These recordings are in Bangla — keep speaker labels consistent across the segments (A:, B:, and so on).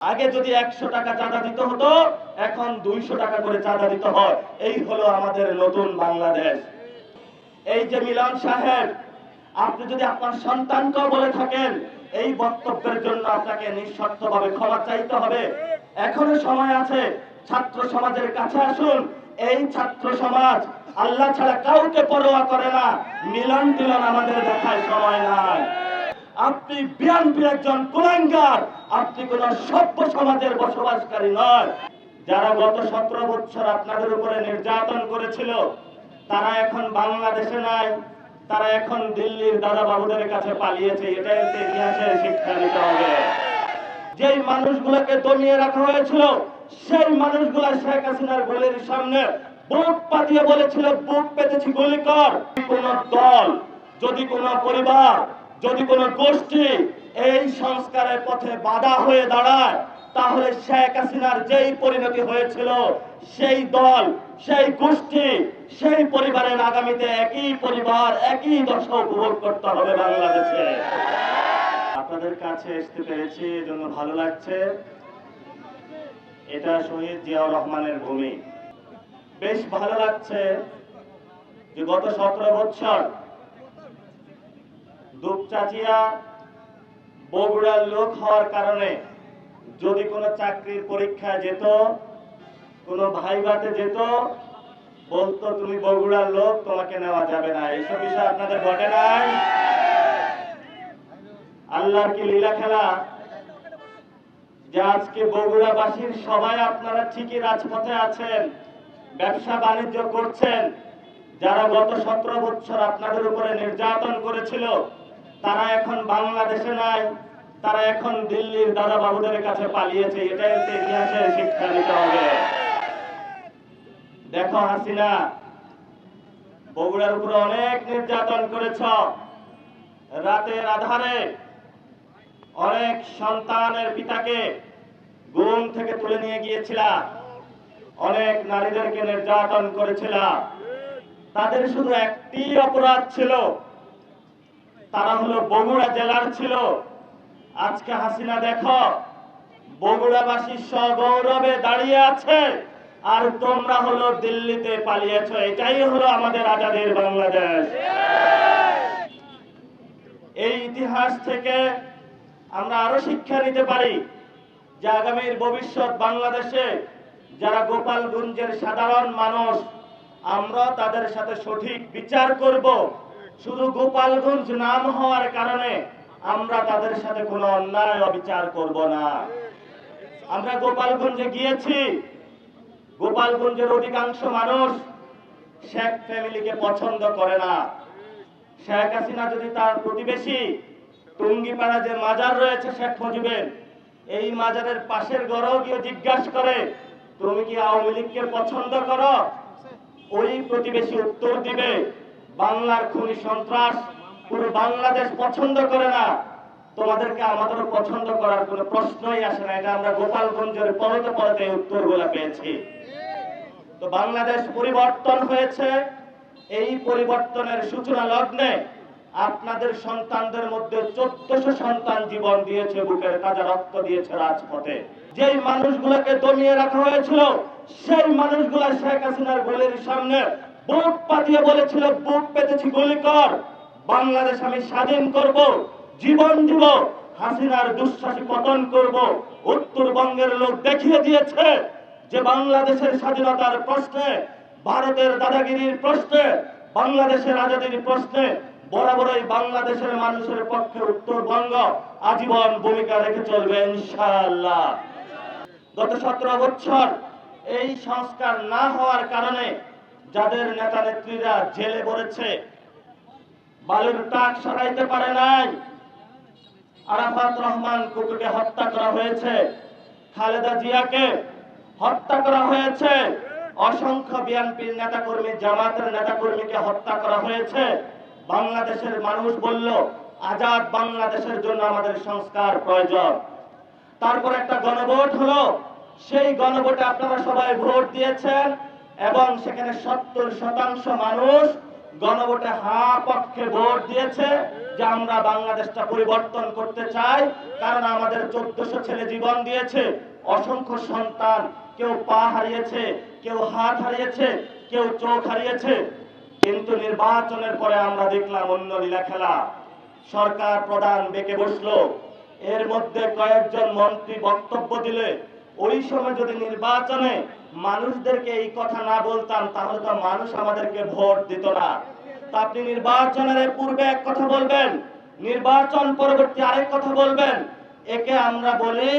A: আগে যদি 100 টাকা চাঁদা দিতে হতো, এখন 200 টাকা করে চাঁদা দিতে হয়। এই হলো আমাদের নতুন বাংলাদেশ। এই যে মিলন সাহেব, আপনি যদি আপনার সন্তানকেও বলে থাকেন, এই বক্তব্যের জন্য আপনাকে নিঃশর্তভাবে ক্ষমা চাইতে হবে। এখনো সময় আছে, ছাত্র সমাজের কাছে আসুন। এই ছাত্র সমাজ আল্লাহ ছাড়া কাউকে পরোয়া করে না। মিলন টিলন আমাদের দেখায় সময় নাই। আপনি বিএনপির একজন কুলাঙ্গার, আপনি কোন সভ্য সমাজের বসবাসকারী নয়। যারা গত 17 বছর আপনাদের উপরে নির্যাতন করেছিল, তারা এখন বাংলাদেশে নাই, তারা এখন দিল্লির দাদা বাবুদের কাছে পালিয়েছে। এটাই হচ্ছে ইতিহাসের শিক্ষা নিতে হবে। যেই মানুষগুলোকে দমিয়ে রাখা হয়েছিল, সেই মানুষগুলা শেখ হাসিনার গুলির সামনে বুক পাতিয়ে বলেছিল, বুক পেতেছি গুলি কর। কোন দল, যদি কোন পরিবার, যদি কোন গোষ্ঠী এই সংস্কারের পথে বাধা হয়ে দাঁড়ায়, তাহলে শেখ হাসিনার যেই পরিণতি হয়েছিল, সেই দল, সেই গোষ্ঠী, সেই পরিবারের আগামীতে একই পরিবার, একই দশা উপভোগ করতে হবে বাংলাদেশে। আপনাদের কাছে আসতে পেরেছি, এজন্য ভালো লাগছে। এটা শহীদ জিয়াউর রহমানের ভূমি। বেশ ভালো লাগছে যে গত 17 বছর দুপচাচিয়া বগুড়ার লোক হওয়ার কারণে যদি কোনো চাকরির পরীক্ষা যেত, কোনো ভাইভাতে যেত, বলতো তুমি বগুড়ার লোক, তোমাকে নেওয়া যাবে না। এইসব বিষয় আপনাদের ঘটে নাই? আল্লাহর কি লীলা খেলা যে আজকে বগুড়াবাসীর সবাই আপনারা ঠিকই রাজপথে আছেন, ব্যবসা বাণিজ্য করছেন। যারা গত 17 বছর আপনাদের উপরে নির্যাতন করেছিল, তারা এখন বাংলাদেশে নাই, তারা এখন দিল্লির দাদা বাবুদের কাছে পালিয়েছে। এটাই হচ্ছে ইতিহাসের শিক্ষা নিতে হবে। দেখো হাসিনা, বগুড়ার উপরে অনেক নির্যাতন করেছ। রাতের আধারে অনেক সন্তানের পিতাকে ঘুম থেকে তুলে নিয়ে গিয়েছিল, অনেক নারীদেরকে নির্যাতন করেছিল। তাদের শুধু একটি অপরাধ ছিল, তারা হলো বগুড়া জেলার ছিল। আজকে হাসিনা দেখো, বগুড়াবাসী সগৌরবে দাঁড়িয়ে আছে, আর তোমরা হলো দিল্লিতে পালিয়েছ। এটাই হলো আমাদের আজাদের বাংলাদেশ। এই ইতিহাস থেকে আমরা আরো শিক্ষা নিতে পারি যে আগামীর ভবিষ্যৎ বাংলাদেশে যারা গোপালগঞ্জের সাধারণ মানুষ, আমরা তাদের সাথে সঠিক বিচার করব। শুধু গোপালগঞ্জ নাম হওয়ার কারণে আমরা তাদের সাথে কোনো অন্যায় অবিচার করব না। আমরা গোপালগঞ্জে গিয়েছি, গোপালগঞ্জের অধিকাংশ মানুষ শেখ ফ্যামিলিকে পছন্দ করে না। শেখ হাসিনা যদি তার প্রতিবেশী টুঙ্গিপাড়া যে মাজার রয়েছে শেখ মুজিবের, এই মাজারের পাশের ঘরেও গিয়ে জিজ্ঞাসা করে, তুমি কি আওয়ামী লীগকে পছন্দ করো? ওই প্রতিবেশী উত্তর দিবে, বাংলার খুনি সন্ত্রাস পুরো বাংলাদেশ পছন্দ করে না, তোমাদেরকে আমাদেরও পছন্দ করার কোনো প্রশ্নই আসে না। এটা আমরা গোপালগঞ্জের পরতে পরতে উত্তরগুলো পেয়েছি। তো বাংলাদেশ পরিবর্তন হয়েছে। এই পরিবর্তনের সূচনা লগ্নে আপনাদের সন্তানদের মধ্যে 1400 সন্তান জীবন দিয়েছে, বুকের তাজা রক্ত দিয়েছে রাজপথে। যেই মানুষগুলোকে দমিয়ে রাখা হয়েছিল, সেই মানুষগুলা শেখ হাসিনার গুলির সামনে বুক পাতিয়ে বলেছিল, বুক পেতেছি গুলি কর, বাংলাদেশ আমি স্বাধীন করব, জীবন দিব, হাসিনার দুঃশাসী পতন করব। উত্তরবঙ্গের লোক দেখিয়ে দিয়েছে যে বাংলাদেশের স্বাধীনতার প্রশ্নে, ভারতের দাদাগিরির প্রশ্নে, বাংলাদেশের আজাদির প্রশ্নে বরাবরই বাংলাদেশের মানুষের পক্ষে উত্তরবঙ্গ আজীবন ভূমিকা রেখে চলবে ইনশাআল্লাহ। গত 17 বছর এই সংস্কার না হওয়ার কারণে যাদের নেতা নেত্রীরা জেলে পড়েছে, বালুর ট্রাক সরাইতে পারে নাই, আরাফাত রহমান কুকুকে হত্যা করা হয়েছে, খালেদা জিয়াকে হত্যা করা হয়েছে, অসংখ্য বিএনপির নেতাকর্মী, জামাতের নেতাকর্মীকে হত্যা করা হয়েছে। বাংলাদেশের মানুষ বলল, আজাদ বাংলাদেশের জন্য আমাদের সংস্কার প্রয়োজন। তারপর একটা গণভোট হলো, সেই গণভোটে আপনারা সবাই ভোট দিয়েছেন এবং সেখানে 70% মানুষ গণভোটে হ্যাঁ পক্ষে ভোট দিয়েছে যে আমরা বাংলাদেশটা পরিবর্তন করতে চাই, কারণ আমাদের 1400 ছেলে জীবন দিয়েছে, অসংখ্য সন্তান, কেউ পা হারিয়েছে, কেউ হাত হারিয়েছে, কেউ চোখ হারিয়েছে। কিন্তু নির্বাচনের পরে আমরা দেখলাম অন্য লীলা খেলা। সরকার প্রধান বেঁকে বসলো, এর মধ্যে কয়েকজন মন্ত্রী বক্তব্য দিলে ওই সময় যদি নির্বাচনে মানুষদেরকে এই কথা না বলতাম, তাহলে তো মানুষ আমাদেরকে ভোট দিত না। তা আপনি নির্বাচনের পূর্বে এক কথা বলবেন, নির্বাচন পরবর্তী আরেক কথা বলবেন। একে আমরা বলি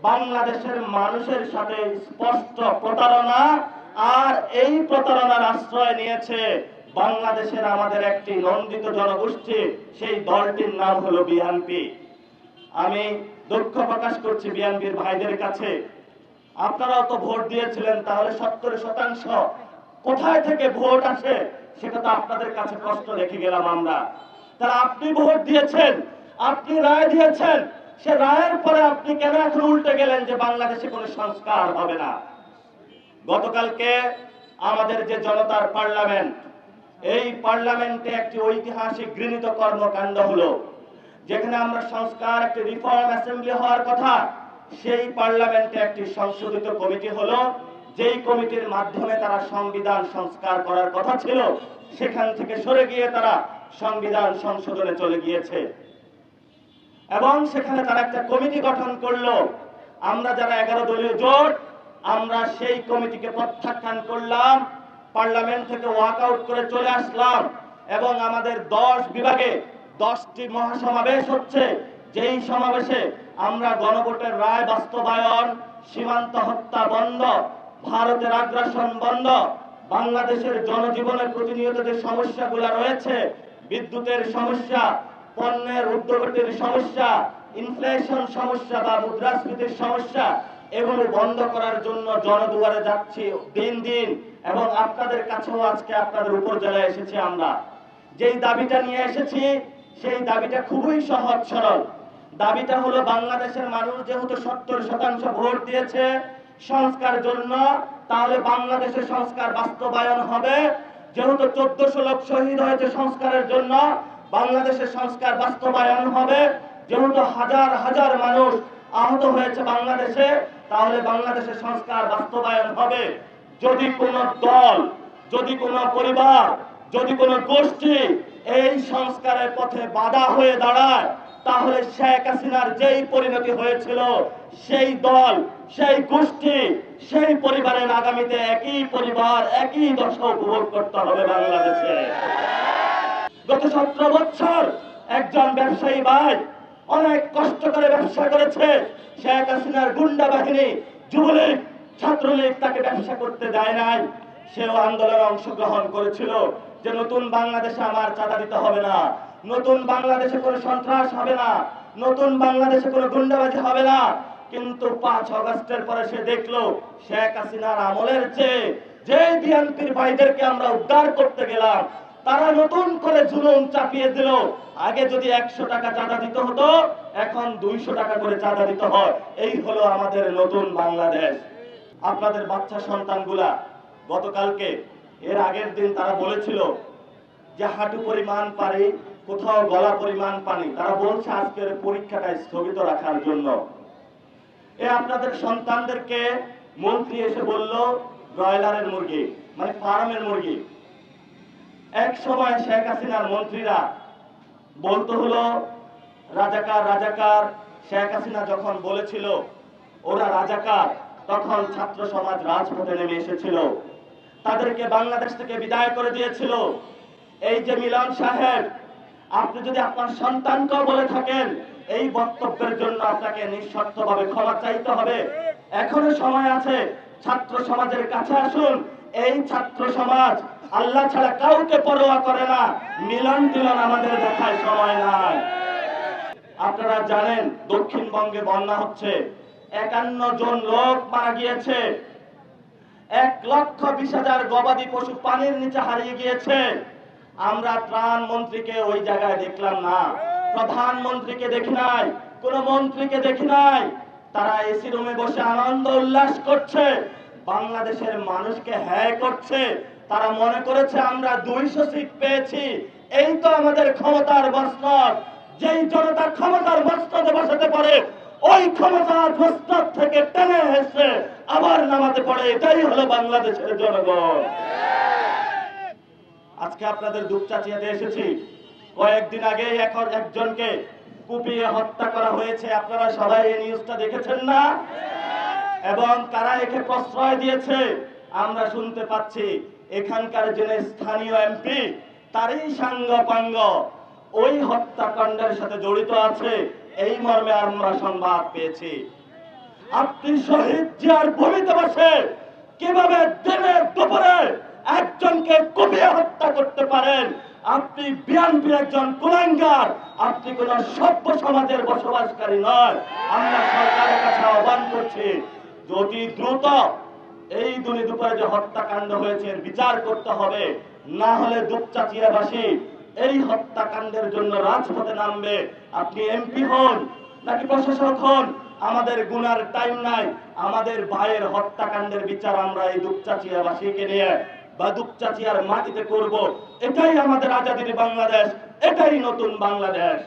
A: বাংলাদেশের মানুষের সাথে স্পষ্ট প্রতারণা। আর এই প্রতারণার আশ্রয় নিয়েছে বাংলাদেশের আমাদের একটি নন্দিত জনগোষ্ঠী, সেই দলটির নাম হলো বিএনপি। আমি দুঃখ প্রকাশ করছি বিএনপির ভাইদের কাছে, আপনারাও তো ভোট দিয়েছিলেন, তাহলে 70% কোথায় থেকে ভোট আসে সেটা তো আপনাদের কাছে প্রশ্ন রেখে গেলাম আমরা। তাহলে আপনি ভোট দিয়েছেন, আপনি রায় দিয়েছেন, সে রায়ের পরে আপনি কেন এখন উল্টে গেলেন যে বাংলাদেশে কোনো সংস্কার হবে না? গতকালকে আমাদের যে জনতার পার্লামেন্ট, এই পার্লামেন্টে একটি ঐতিহাসিক গৃহীত কর্মকাণ্ড হলো, যেখানে আমরা সংস্কার একটি রিফর্ম অ্যাসেম্বলি হওয়ার কথা, সেই পার্লামেন্টে একটি সংশোধিত কমিটি হলো, যেই কমিটির মাধ্যমে তারা সংবিধান সংস্কার করার কথা ছিল, সেখান থেকে সরে গিয়ে তারা সংবিধান সংশোধনে চলে গিয়েছে। এবং সেখানে তারা একটা কমিটি গঠন করলো। আমরা যারা 11 দলীয় জোট, আমরা সেই কমিটিকে প্রত্যাখ্যান করলাম, পার্লামেন্ট থেকে ওয়াক আউট করে চলে আসলাম। এবং আমাদের 10 বিভাগে 10টি মহাসমাবেশ হচ্ছে, যেই সমাবেশে আমরা গণভোটের রায় বাস্তবায়ন, সীমান্ত হত্যা বন্ধ, ভারতের আগ্রাসন বন্ধ, বাংলাদেশের জনজীবনের প্রতিনিয়ত যে সমস্যাগুলো রয়েছে, বিদ্যুতের সমস্যা, পণ্যের ঊর্ধ্বগতির সমস্যা, ইনফ্লেশন সমস্যা বা মুদ্রাস্ফীতির সমস্যা, এগুলো বন্ধ করার জন্য জনদুয়ারে যাচ্ছি দিন দিন। এবং আপনাদের কাছেও আজকে আপনাদের উপজেলায় এসেছি আমরা, যেই দাবিটা নিয়ে এসেছি সেই দাবিটা খুবই সহজ সরল। দাবিটা হলো বাংলাদেশের মানুষ যেহেতু 70% ভোট দিয়েছে সংস্কার জন্য, তাহলে বাংলাদেশের সংস্কার বাস্তবায়ন হবে। যেহেতু 1400 লোক শহীদ হয়েছে সংস্কারের জন্য, বাংলাদেশের সংস্কার বাস্তবায়ন হবে। যেহেতু হাজার হাজার মানুষ আহত হয়েছে বাংলাদেশে, তাহলে বাংলাদেশের সংস্কার বাস্তবায়ন হবে। যদি কোনো দল, যদি কোনো পরিবার, যদি কোনো গোষ্ঠী এই সংস্কারের পথে বাধা হয়ে দাঁড়ায়, তাহলে শেখ হাসিনার যেই পরিণতি হয়েছিল, সেই দল, সেই গোষ্ঠী, সেই পরিবারের আগামীতে একই পরিবার, একই দশা উপভোগ করতে হবে বাংলাদেশে। গত 17 বছর একজন ব্যবসায়ী ভাই অনেক কষ্ট করে ব্যবসা করেছে। শেখ হাসিনার গুন্ডা বাহিনী, যুবলীগ, ছাত্রলীগ তাকে ব্যবসা করতে দেয় নাই। সেও আন্দোলনে অংশগ্রহণ করেছিল যে নতুন বাংলাদেশে আমার চাঁদা দিতে হবে না, নতুন বাংলাদেশে কোনো সন্ত্রাস হবে না, নতুন বাংলাদেশে কোনো গুন্ডাবাজি হবে না। কিন্তু 5 আগস্টের পরে সে দেখলো শেখ হাসিনার আমলের চেয়ে যে বিএনপির ভাইদেরকে আমরা উদ্ধার করতে গেলাম, তারা নতুন করে জুলুম চাপিয়ে দিল। আগে যদি 100 টাকা চাঁদা দিতে হতো, এখন 200 টাকা করে চাঁদা দিতে হয়। এই হলো আমাদের নতুন বাংলাদেশ। আপনাদের বাচ্চা সন্তানগুলা গতকালকে, এর আগের দিন তারা বলেছিল যে হাঁটু পরিমাণ পানি, কোথাও গলা পরিমাণ পানি। তারা বলছে আজকের পরীক্ষাটা স্থগিত রাখার জন্য। আপনাদের সন্তানদেরকে মন্ত্রী এসে বলল ব্রয়লারের মুরগি, মানে ফার্মের মুরগি। এক সময় শেখ হাসিনার মন্ত্রীরা বলতো হলো রাজাকার রাজাকার। শেখ হাসিনা যখন বলেছিল ওরা রাজাকার, তখন ছাত্র সমাজ রাজপথে নেমে এসেছিল, তাদেরকে বাংলাদেশ থেকে বিদায় করে দিয়েছিল। এই যে মিলন সাহেব, আপনি যদি আপনার সন্তানকেও বলে থাকেন, এই বক্তব্যের জন্য আপনাকে নিঃশর্তভাবে ক্ষমা চাইতে হবে। এখনো সময় আছে, ছাত্র সমাজের কাছে আসুন। এই ছাত্র সমাজ আল্লাহ ছাড়া কাউকে পরোয়া করে না। মিলন টিলন আমাদের দেখায় সময় নাই। আপনারা জানেন দক্ষিণবঙ্গে বন্যা হচ্ছে, 51 জন লোক মারা গিয়েছে, 1,20,000 গবাদি পশু পানির নিচে হারিয়ে গিয়েছে। আমরা ত্রাণ মন্ত্রীকে ওই জায়গায় দেখলাম না, প্রধানমন্ত্রীকে দেখি নাই, কোন মন্ত্রীকে দেখি নাই। তারা এসি রুমে বসে আনন্দ উল্লাস করছে, বাংলাদেশের মানুষকে হ্যায় করছে। তারা মনে করেছে আমরা 200 সিট পেয়েছি, এই তো আমাদের ক্ষমতার বসনদ। যেই জনতা ক্ষমতার মস্তদে বসাতে পারে ওই ক্ষমতার মস্তদ থেকে টেনে হেসে আবার নামাতে পারে, এটাই হলো বাংলাদেশের জনগণ। আজকে আপনাদের দুপচাচিয়াতে এসেছি। কয়েকদিন আগে একজনকে কুপিয়ে হত্যা করা হয়েছে, আপনারা সবাই এই নিউজটা দেখেছেন না? এবং কারা একে প্রশ্রয় দিয়েছে আমরা শুনতে পাচ্ছি এখানকার যিনি স্থানীয় এমপি তারই সাঙ্গপাঙ্গ ওই হত্যাকাণ্ডের সাথে জড়িত আছে, এই মর্মে আমরা সংবাদ পেয়েছি। আপনি শহীদ জিয়ার ভূমিতে বসে কিভাবে দিনে দুপুরে একজনকে কুপিয়ে হত্যা করতে পারেন? আপনি বিএনপির একজন কুলাঙ্গার, আপনি কোন সভ্য সমাজের বসবাসকারী নয়। আমরা সরকারের কাছে আহ্বান করছি, অতি দ্রুত এই দুনি দুপুরে যে হত্যাকাণ্ড হয়েছে এর বিচার করতে হবে, না হলে দুপচাচিয়াবাসী এই হত্যাকাণ্ডের জন্য রাজপথে নামবে। আপনি এমপি হন নাকি প্রশাসক হন, আমাদের গুনার টাইম নাই। আমাদের ভাইয়ের হত্যাকাণ্ডের বিচার আমরা এই দুপচাচিয়াবাসীকে নিয়ে বা দুপচাচিয়ার মাটিতে করব। এটাই আমাদের আজাদির বাংলাদেশ, এটাই নতুন বাংলাদেশ।